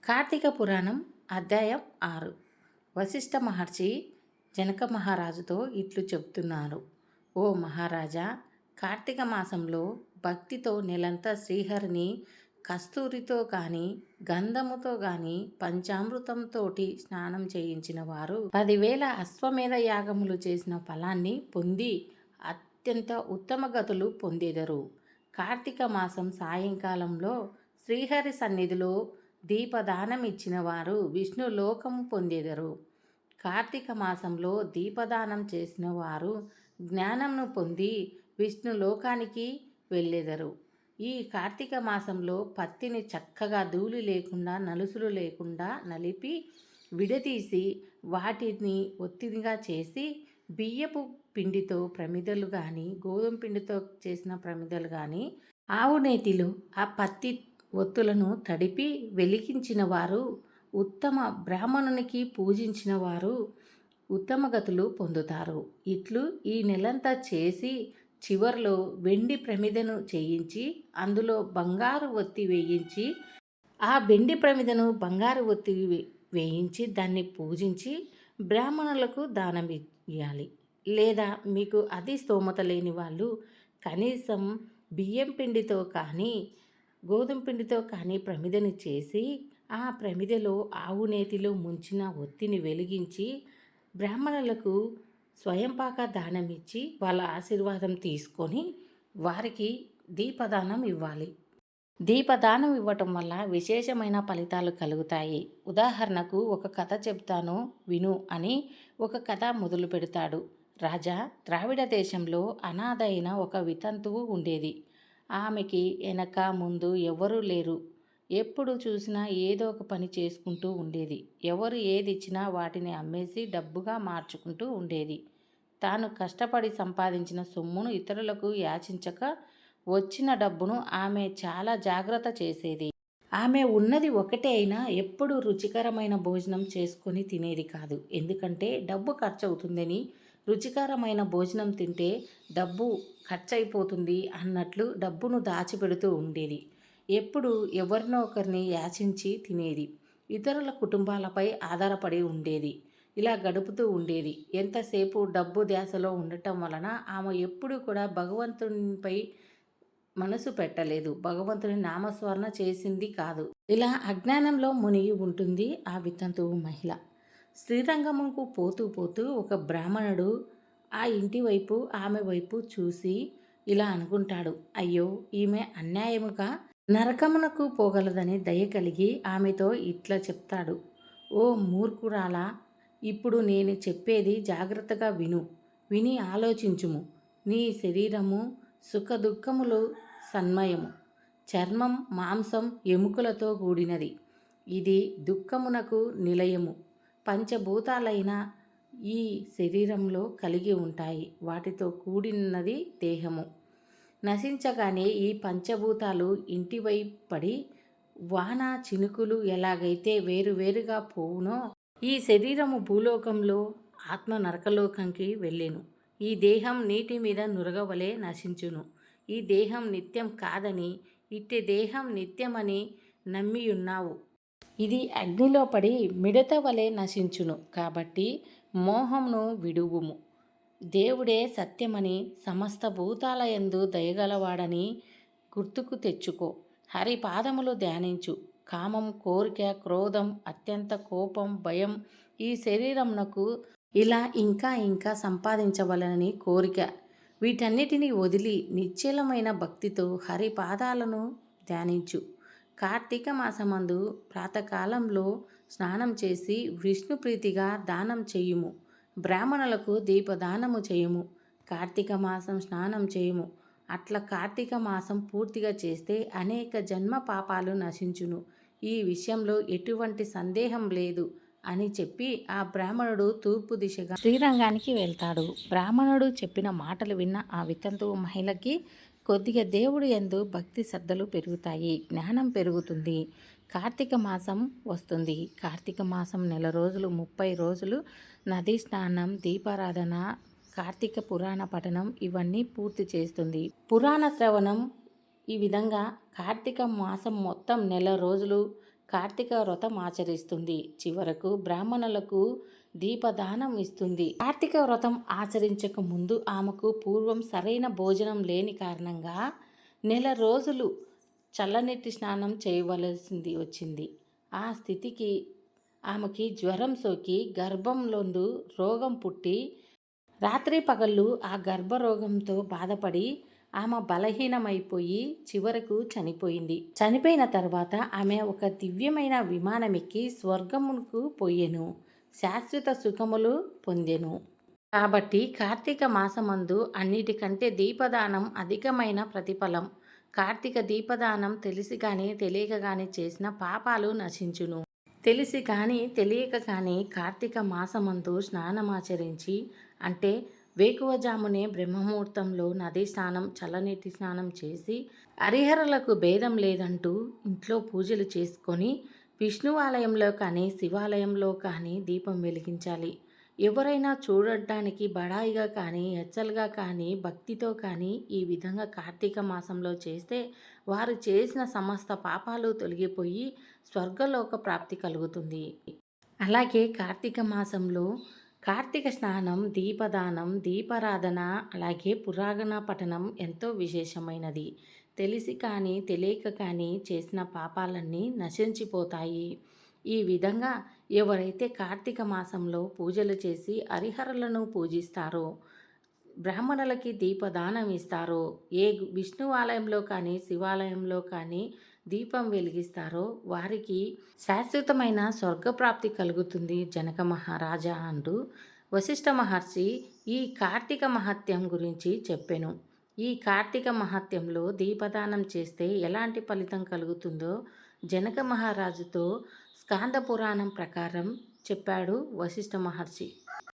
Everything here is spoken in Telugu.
కార్తీక పురాణం అధ్యాయం 6. వశిష్ఠ మహర్షి జనక మహారాజుతో ఇట్లు చెబుతున్నారు. ఓ మహారాజా, కార్తీక మాసంలో భక్తితో నెలంతా శ్రీహరిని కస్తూరితో కానీ గంధముతో కానీ పంచామృతంతోటి స్నానం చేయించిన వారు 10,000 అశ్వమేధ యాగములు చేసిన ఫలాన్ని పొంది అత్యంత ఉత్తమ గతులు పొందెదరు. కార్తీక మాసం సాయంకాలంలో శ్రీహరి సన్నిధిలో దీపదానం ఇచ్చిన వారు విష్ణు లోకము పొందెదరు. కార్తీక మాసంలో దీపదానం చేసిన వారు జ్ఞానంను పొంది విష్ణు లోకానికి వెళ్ళెదరు. ఈ కార్తీక మాసంలో పత్తిని చక్కగా ధూళి లేకుండా నలుసులు లేకుండా నలిపి విడదీసి వాటిని ఒత్తిడిగా చేసి బియ్యపు పిండితో ప్రమిదలు కానీ గోధుమ పిండితో చేసిన ప్రమిదలు కానీ ఆవు నేతిలో ఆ పత్తి ఒత్తులను తడిపి వెలిగించిన వారు ఉత్తమ బ్రాహ్మణునికి పూజించిన వారు ఉత్తమ గతులు పొందుతారు. ఇట్లు ఈ నెలంతా చేసి చివర్లో వెండి ప్రమిదను చేయించి అందులో బంగారు ఒత్తి వేయించి ఆ వెండి ప్రమిదను బంగారు ఒత్తి వేయించి దాన్ని పూజించి బ్రాహ్మణులకు దానం ఇవ్వాలి. లేదా మీకు అది స్తోమత లేని వాళ్ళు కనీసం బియ్యం పిండితో కానీ గోధుమ పిండితో కానీ ప్రమిదని చేసి ఆ ప్రమిదలో ఆవు నేతిలో ముంచిన ఒత్తిని వెలిగించి బ్రాహ్మణులకు స్వయంపాక దానం ఇచ్చి వాళ్ళ ఆశీర్వాదం తీసుకొని వారికి దీపదానం ఇవ్వాలి. దీపదానం ఇవ్వటం వల్ల విశేషమైన ఫలితాలు కలుగుతాయి. ఉదాహరణకు ఒక కథ చెప్తాను విను అని ఒక కథ మొదలు పెడతాడు. రాజా, ద్రావిడ దేశంలో అనాథ అయిన ఒక వితంతువు ఉండేది. ఆమెకి వెనక ముందు ఎవరూ లేరు. ఎప్పుడు చూసినా ఏదో ఒక పని చేసుకుంటూ ఉండేది. ఎవరు ఏది ఇచ్చినా వాటిని అమ్మేసి డబ్బుగా మార్చుకుంటూ ఉండేది. తాను కష్టపడి సంపాదించిన సొమ్మును ఇతరులకు యాచించక వచ్చిన డబ్బును ఆమె చాలా జాగ్రత్త చేసేది. ఆమె ఉన్నది ఒకటే అయినా ఎప్పుడూ రుచికరమైన భోజనం చేసుకొని తినేది కాదు. ఎందుకంటే డబ్బు ఖర్చు అవుతుందని, రుచికరమైన భోజనం తింటే డబ్బు ఖర్చయిపోతుంది అన్నట్లు డబ్బును దాచిపెడుతూ ఉండేది. ఎప్పుడు ఎవరినో ఒకరిని యాచించి తినేది. ఇతరుల కుటుంబాలపై ఆధారపడి ఉండేది. ఇలా గడుపుతూ ఉండేది. ఎంతసేపు డబ్బు ధ్యాసలో ఉండటం వలన ఆమె ఎప్పుడూ కూడా భగవంతునిపై మనసు పెట్టలేదు. భగవంతుని నామస్మరణ చేసింది కాదు. ఇలా అజ్ఞానంలో మునిగి ఉంటుంది ఆ వితంతువు మహిళ. శ్రీరంగముకు పోతూ పోతూ ఒక బ్రాహ్మణుడు ఆ ఇంటి వైపు ఆమె వైపు చూసి ఇలా అనుకుంటాడు. అయ్యో, ఈమె అన్యాయముగా నరకమునకు పోగలదని దయ కలిగి ఆమెతో ఇట్లా చెప్తాడు. ఓ మూర్ఖురాలా, ఇప్పుడు నేను చెప్పేది జాగ్రత్తగా విను. విని ఆలోచించుము. నీ శరీరము సుఖ దుఃఖములు సన్మయము. చర్మం మాంసం ఎముకలతో కూడినది. ఇది దుఃఖమునకు నిలయము. పంచభూతాలైన ఈ శరీరంలో కలిగి ఉంటాయి. వాటితో కూడినది దేహము. నశించగానే ఈ పంచభూతాలు ఇంటివై పడి వాన చినుకులు ఎలాగైతే వేరువేరుగా పోవునో ఈ శరీరము భూలోకంలో ఆత్మ నరకలోకంకి వెళ్ళెను. ఈ దేహం నీటి మీద నురగవలే నశించును. ఈ దేహం నిత్యం కాదని, ఇట్టి దేహం నిత్యమని నమ్మియున్నావు. ఇది అగ్నిలో పడి మిడత వలె నశించును. కాబట్టి మోహమును విడువుము. దేవుడే సత్యమని, సమస్త భూతాలయందు దయగలవాడని గుర్తుకు తెచ్చుకో. హరి పాదములు ధ్యానించు. కామం, కోరిక, క్రోధం, అత్యంత కోపం, భయం, ఈ శరీరమునకు ఇలా ఇంకా ఇంకా సంపాదించవలనని కోరిక, వీటన్నిటినీ వదిలి నిశ్చలమైన భక్తితో హరి పాదాలను ధ్యానించు. కార్తీక మాసమందు ప్రాతకాలంలో స్నానం చేసి విష్ణు ప్రీతిగా దానం చేయుము. బ్రాహ్మణులకు దీపదానము చేయుము. కార్తీక మాసం స్నానం చేయుము. అట్లా కార్తీక మాసం పూర్తిగా చేస్తే అనేక జన్మ పాపాలు నశించును. ఈ విషయంలో ఎటువంటి సందేహం లేదు అని చెప్పి ఆ బ్రాహ్మణుడు తూర్పు దిశగా శ్రీరంగానికి వెళ్తాడు. బ్రాహ్మణుడు చెప్పిన మాటలు విన్న ఆ వితంతువు మహిళకి కొద్దిగా దేవుడు యందు భక్తి శ్రద్ధలు పెరుగుతాయి. జ్ఞానం పెరుగుతుంది. కార్తీక మాసం వస్తుంది. కార్తీక మాసం నెల రోజులు 30 రోజులు నదీ స్నానం, దీపారాధన, కార్తీక పురాణ పఠనం ఇవన్నీ పూర్తి చేస్తుంది. పురాణ శ్రవణం ఈ విధంగా కార్తీక మాసం మొత్తం నెల రోజులు కార్తీక వ్రతం ఆచరిస్తుంది. చివరకు బ్రాహ్మణులకు దీపదానం ఇస్తుంది. కార్తీక వ్రతం ఆచరించక ముందు ఆమెకు పూర్వం సరైన భోజనం లేని కారణంగా నెల రోజులు చల్లనీటి స్నానం చేయవలసింది వచ్చింది. ఆ స్థితికి ఆమెకి జ్వరం సోకి గర్భంలోందు రోగం పుట్టి రాత్రి పగళ్ళు ఆ గర్భరోగంతో బాధపడి ఆమె బలహీనమైపోయి చివరకు చనిపోయింది. చనిపోయిన తర్వాత ఆమె ఒక దివ్యమైన విమానమెక్కి స్వర్గమునకు పోయెను. శాశ్వత సుఖములు పొందెను. కాబట్టి కార్తీక మాసమందు అన్నిటికంటే దీపదానం అధికమైన ప్రతిఫలం. కార్తీక దీపదానం తెలిసి కానీ తెలియక కానీ చేసిన పాపాలు నశించును. తెలిసి కానీ తెలియక కానీ కార్తీక మాసమందు స్నానమాచరించి అంటే వేకువజామునే బ్రహ్మముహూర్తంలో నదీ స్నానం చల్లనీటి స్నానం చేసి హరిహరులకు భేదం లేదంటూ ఇంట్లో పూజలు చేసుకొని విష్ణు ఆలయంలో కానీ శివాలయంలో కానీ దీపం వెలిగించాలి. ఎవరైనా చూడడానికి బడాయిగా కానీ ఎచ్చలుగా కానీ భక్తితో కానీ ఈ విధంగా కార్తీక మాసంలో చేస్తే వారు చేసిన సమస్త పాపాలు తొలగిపోయి స్వర్గలోక ప్రాప్తి కలుగుతుంది. అలాగే కార్తీక మాసంలో కార్తీక స్నానం, దీపదానం, దీపారాధన అలాగే పురాణ పఠనం ఎంతో విశేషమైనది. తెలిసి కానీ తెలియక కానీ చేసిన పాపాలన్నీ నశించిపోతాయి. ఈ విధంగా ఎవరైతే కార్తీక మాసంలో పూజలు చేసి హరిహరులను పూజిస్తారో, బ్రాహ్మణులకి దీపదానం ఇస్తారో, ఏ విష్ణు ఆలయంలో కానీ శివాలయంలో కానీ దీపం వెలిగిస్తారో వారికి శాశ్వతమైన స్వర్గప్రాప్తి కలుగుతుంది జనక మహారాజా అంటూ వశిష్ఠ మహర్షి ఈ కార్తీక మహత్యం గురించి చెప్పెను. ఈ కార్తీక మహత్యంలో దీపదానం చేస్తే ఎలాంటి ఫలితం కలుగుతుందో జనక మహారాజుతో స్కాంద పురాణం ప్రకారం చెప్పాడు వశిష్ఠ మహర్షి.